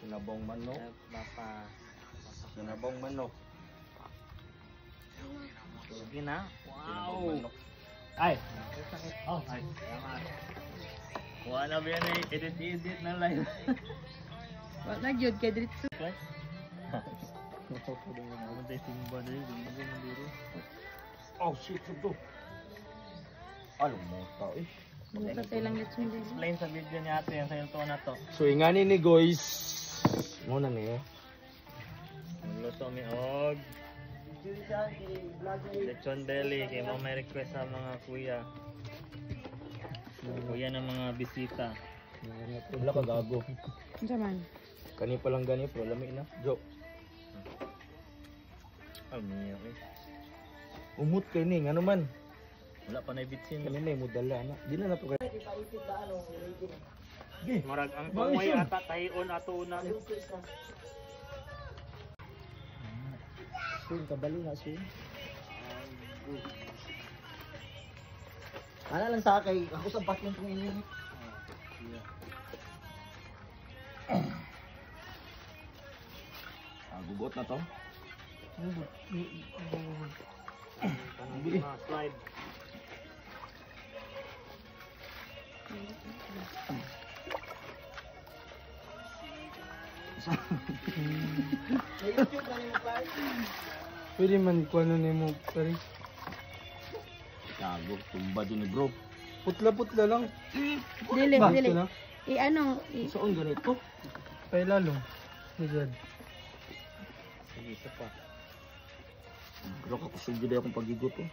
Sinabong manok. Sinabong manok. Sige na. Sinabong Wow. manok. Ay. Oh, ay. Wala ba yan eh. Edit na live. Wala gyud kay diretso. Namatay simba na yun. Oh shit, ito. Alam mo tao eh. Wala sa ilang litson din. Explain sa video niya ate yung sayo to na to. So ingani ni guys. Muna ni. Magluto mi og lechon belly kay mo may request sa mga kuya. Kuya ng mga bisita. Wala ka gago. Unsa man? Kani pa lang gani pero lami na. Joke. Ay niya eh. Umut kay ni ngano man. Wala pa na bitsin. Kani na mudala na. Di na to kay. Murag ang pangway ata tahion ato una. Sun kabali na sun. Ana lang sa kay ako sa bathroom kung ini. Gugot na to. Slide. Pwede man kung ano na mo, pare. Gago, tumba din ni bro. Putla-putla lang. Dili, Ba, dili. ito na. Ano, Saan ganito? Pailalong. Nagad. Sige, isa pa. Bro, kakusog din akong pagigot oh.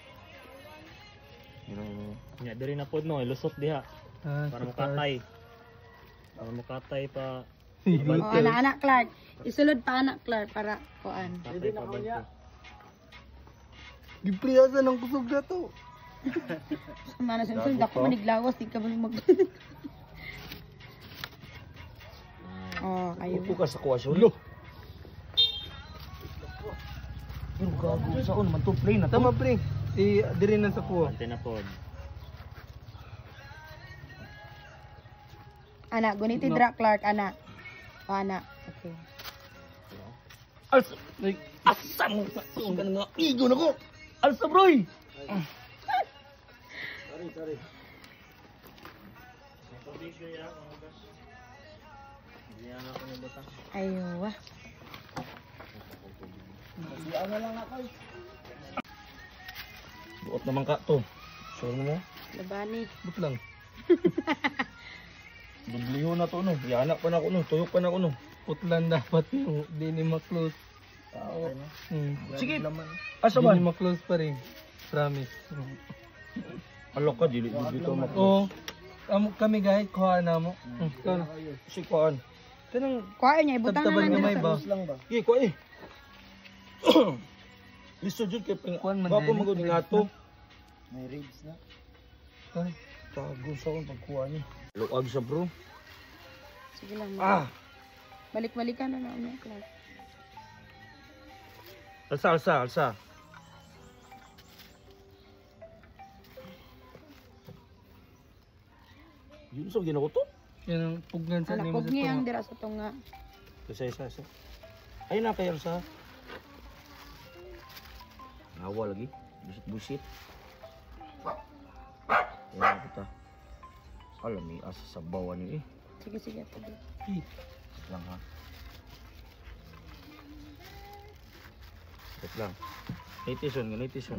Nya diri na pod no, lusot diha Ah, para sa makatay. Para makatay pa oh, anak-anak Clark. Isulod pa anak Clark para kuan. patay pa bantay. Gipriyasan ng kusog na to. Mana sa sunod ako maniglawas di ka ba mag. Oh, ayo. Upo ka sa kuwasyon. Lo! Pero gago, saan naman to? Play na to. Tama pre. Diri na sa kuha. Patay na pod. Anak, guniti dra Clark anak. O anak. Okay. Alsa! Asan mo sa tuong ka nga? Igo na ko! Alsa broy! Sorry. Ayo wah. Buot naman ka to. Sure mo? Labani. But lang. Dubliho na to no. Yana pa na ako no. Tuyok pa na ako no. Putlan dapat mo. Di ni ma-close. Sige. Asa Di ba? ni ma-close pa rin. Promise. Alok ka, dili dito mo. Oo. Kami guys, kuha na mo. Ikaw na. Si kuan. Kanang Kuha niya ibutang tabtabag na gamay lang. ba? Sige, kuha eh. Listo jud kay Kuan man Ako din. magud nga to. May ribs na. Tago sa akong pagkuha ni. Luag siya bro. Sige lang. Ah! Balik-balikan na lang Clark. Alsa. Yun sa ginawa to? Yan ang pugnan sa Anak, nimo kog sa niya ang tunga. dira sa tunga. Isa. Ayun na kay Alsa. Nawa lagi. Busit. Yan kita. Alam ni asa sa bawan ni eh. Sige. Lang ha. Wait lang. Nitison.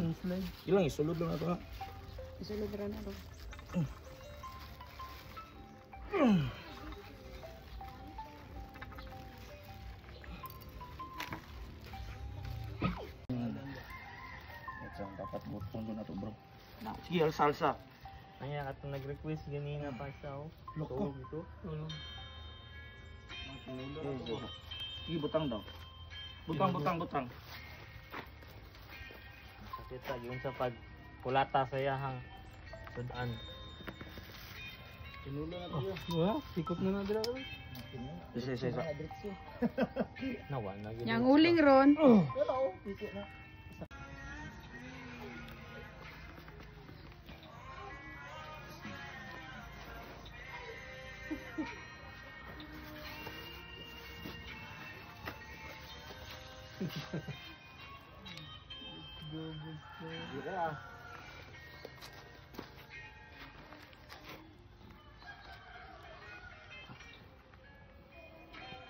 Ang slide. Ilang isulod lang ito ha. Isulod ra na ro. Ito dapat butong doon na to bro. Sige, alsa. Anya ato nag-request ganina pa siya oh. Loko. Ito. Sige, butang daw. Butang. Sakit sa yun sa pag kulata sa yahang sudan. Wah, sikot na dira ko. Isa. Nawa na gyud. Yang uling ron.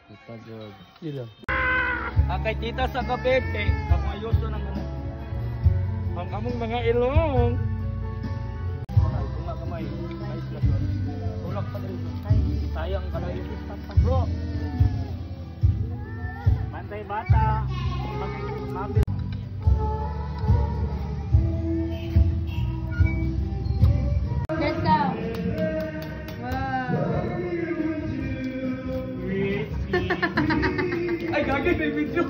Kita jud. Sila. Kay tita sa Cavite, ako ayuso ng ano. Ang among mga ilong. Ay, kumakamay. Ayos lang yun. Tulak pa rin. Sayang ka na yun. Bro. Bantay bata. Mabit. Let's go. Wow. Ay, gagay may video.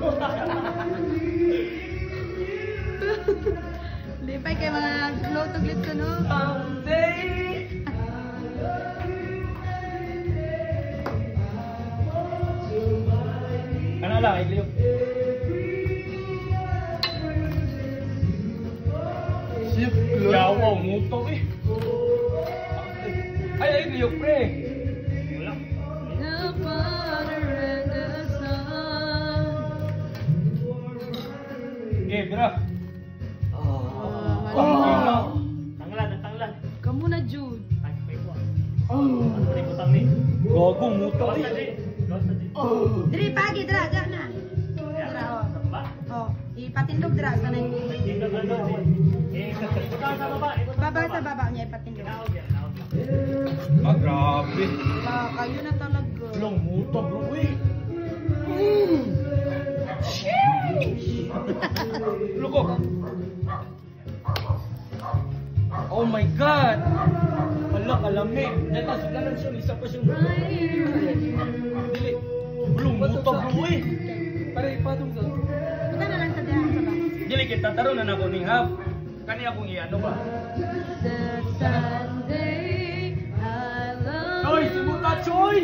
Lipay kay mga lotog lit ko, no? Ano lang, igliyok. Sip, Yawa, muto eh. Ay, igliyok pre. Wala. The father and the son. Okay, tira. Tanglan. Kamu na, Jude. Ay, may ko. Ano rin ko tangli? Gago, muto Gawas eh. na di. Gawas na di. Diri, pagi, dira, dira na. Dira, oh. Ba? Oh, ipatindog dira sa nang. Dito ba do? Ikaw sa baba. Baba sa baba niya ipatindog. Naog yan. Ah, grabe. Kayo na talaga. Long muto bro eh. Loko. Oh my god. Wala kalami. Dito sa kanan siya, isa pa siya. Dili. Blong muto bro eh. Pare, patong sa. Punta na lang sa dira sa baba. Dili kita taro na nako ning hap. Kani akong iano ba? The Sunday I love Choy, simuta choy.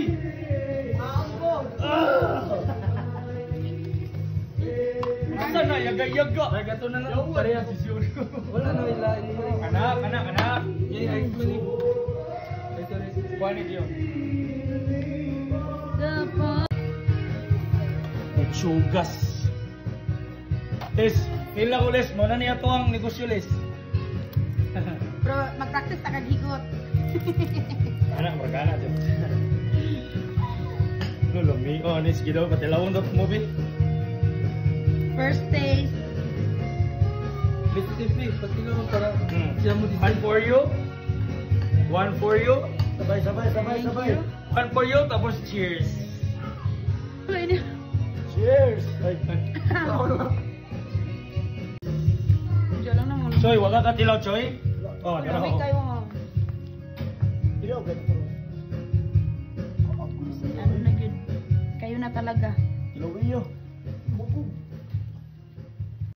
Asa na yaga-yaga. Ay gato na na. Pare ang sisyon ko. Wala na ilain mo. Kana. Yan, ay, kunin. Ito rin. Kuani diyo. the father. Sugas. Les, pila ko les, mo na niya to ang negosyo les. Pero mag-practice ta kag higot. Anak magana dyan. Lulumi, oh, anis gidaw, patilawon daw movie. First taste. Bit-tip, pati ka para siya mo One for you. One for you. Sabay. Thank you. One for you, tapos cheers. Wala niya. Cheers! Ay, Diyan lang naman. Choy, wala ka tilaw, Choy? Oh, dara Lamig ko. kayo mo. Ano na yun? Kayo na talaga. Tilaw iyo.